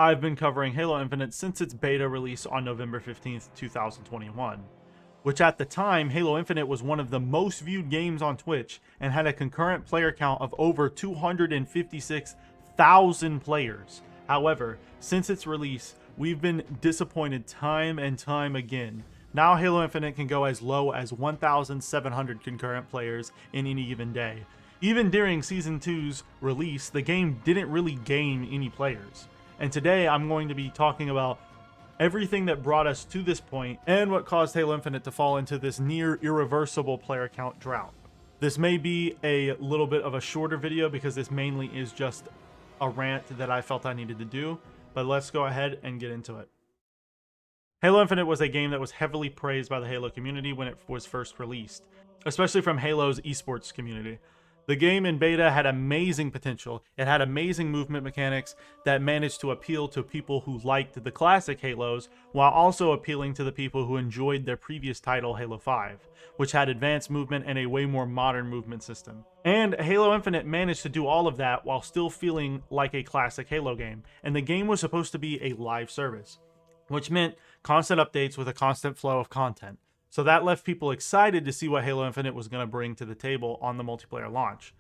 I've been covering Halo Infinite since its beta release on November 15th, 2021, which at the time, Halo Infinite was one of the most viewed games on Twitch and had a concurrent player count of over 256,000 players. However, since its release, we've been disappointed time and time again. Now Halo Infinite can go as low as 1,700 concurrent players in any given day. Even during Season 2's release, the game didn't really gain any players. And today I'm going to be talking about everything that brought us to this point and what caused Halo Infinite to fall into this near irreversible player count drought. This may be a little bit of a shorter video because this mainly is just a rant that I felt I needed to do, but let's go ahead and get into it. Halo Infinite was a game that was heavily praised by the Halo community when it was first released, especially from Halo's esports community. The game in beta had amazing potential. It had amazing movement mechanics that managed to appeal to people who liked the classic Halos, while also appealing to the people who enjoyed their previous title, Halo 5, which had advanced movement and a way more modern movement system. And Halo Infinite managed to do all of that while still feeling like a classic Halo game, and the game was supposed to be a live service, which meant constant updates with a constant flow of content. So that left people excited to see what Halo Infinite was going to bring to the table on the multiplayer launch.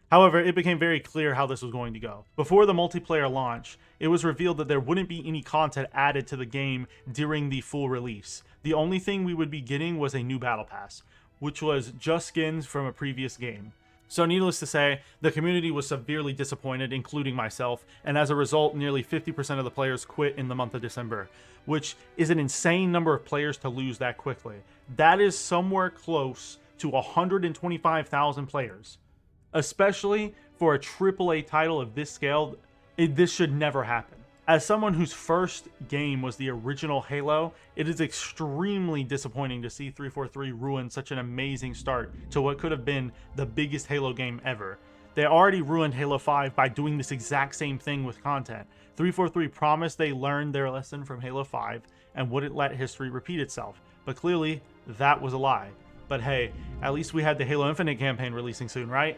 However, it became very clear how this was going to go. Before the multiplayer launch, it was revealed that there wouldn't be any content added to the game during the full release. The only thing we would be getting was a new battle pass, which was just skins from a previous game. So needless to say, the community was severely disappointed, including myself, and as a result, nearly 50% of the players quit in the month of December, which is an insane number of players to lose that quickly. That is somewhere close to 125,000 players. Especially for a AAA title of this scale, this should never happen. As someone whose first game was the original Halo, it is extremely disappointing to see 343 ruin such an amazing start to what could have been the biggest Halo game ever. They already ruined Halo 5 by doing this exact same thing with content. 343 promised they learned their lesson from Halo 5 and wouldn't let history repeat itself, but clearly that was a lie. But hey, at least we had the Halo Infinite campaign releasing soon, right?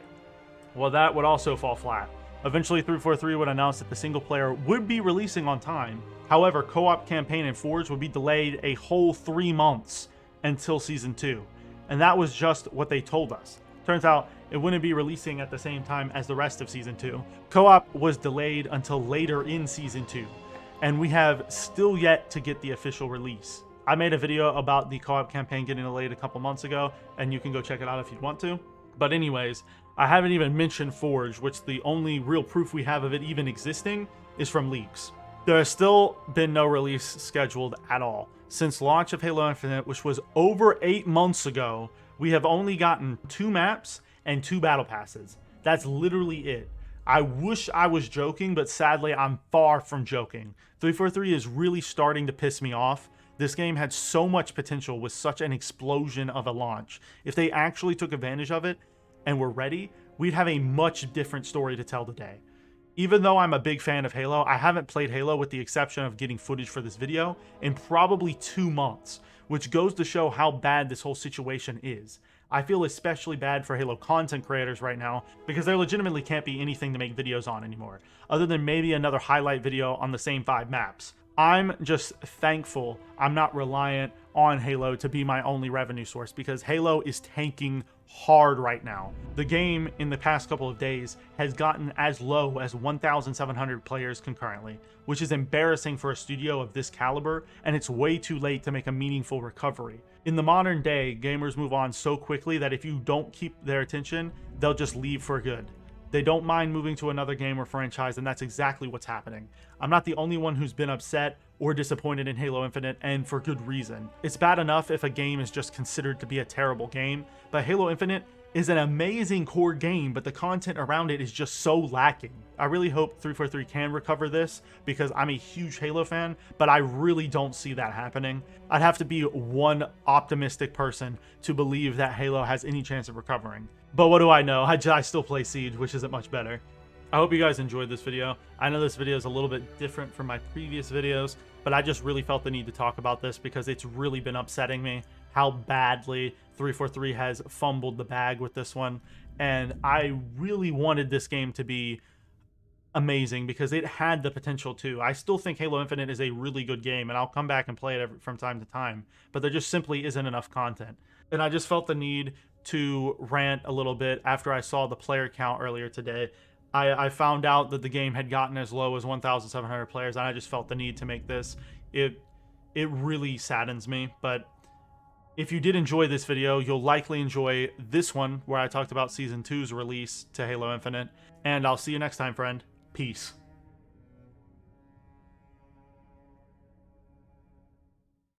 Well, that would also fall flat. Eventually, 343 would announce that the single player would be releasing on time. However, co-op campaign and Forge would be delayed a whole 3 months until Season 2. And that was just what they told us. Turns out, it wouldn't be releasing at the same time as the rest of Season 2. Co-op was delayed until later in Season 2. And we have still yet to get the official release. I made a video about the co-op campaign getting delayed a couple months ago, and you can go check it out if you'd want to. But anyways, I haven't even mentioned Forge, which the only real proof we have of it even existing is from leaks. There has still been no release scheduled at all. Since launch of Halo Infinite, which was over 8 months ago, we have only gotten 2 maps and 2 battle passes. That's literally it. I wish I was joking, but sadly I'm far from joking. 343 is really starting to piss me off. This game had so much potential with such an explosion of a launch. If they actually took advantage of it and were ready, we'd have a much different story to tell today. Even though I'm a big fan of Halo, I haven't played Halo with the exception of getting footage for this video in probably 2 months, which goes to show how bad this whole situation is. I feel especially bad for Halo content creators right now because there legitimately can't be anything to make videos on anymore, other than maybe another highlight video on the same 5 maps. I'm just thankful I'm not reliant on Halo to be my only revenue source because Halo is tanking hard right now. The game in the past couple of days has gotten as low as 1,700 players concurrently, which is embarrassing for a studio of this caliber, and it's way too late to make a meaningful recovery. In the modern day, gamers move on so quickly that if you don't keep their attention, they'll just leave for good. They don't mind moving to another game or franchise, and that's exactly what's happening. I'm not the only one who's been upset or disappointed in Halo Infinite, and for good reason. It's bad enough if a game is just considered to be a terrible game, but Halo Infinite is an amazing core game, but the content around it is just so lacking. I really hope 343 can recover this because I'm a huge Halo fan, but I really don't see that happening. I'd have to be one optimistic person to believe that Halo has any chance of recovering. But what do I know? I still play Siege, which isn't much better. I hope you guys enjoyed this video. I know this video is a little bit different from my previous videos, but I just really felt the need to talk about this because it's really been upsetting me how badly 343 has fumbled the bag with this one. And I really wanted this game to be amazing because it had the potential to. I still think Halo Infinite is a really good game, and I'll come back and play it from time to time, but there just simply isn't enough content. And I just felt the need to rant a little bit after I saw the player count earlier today. I found out that the game had gotten as low as 1,700 players, and I just felt the need to make this. It really saddens me, but if you did enjoy this video, you'll likely enjoy this one where I talked about Season 2's release to Halo Infinite, and I'll see you next time, friend. Peace.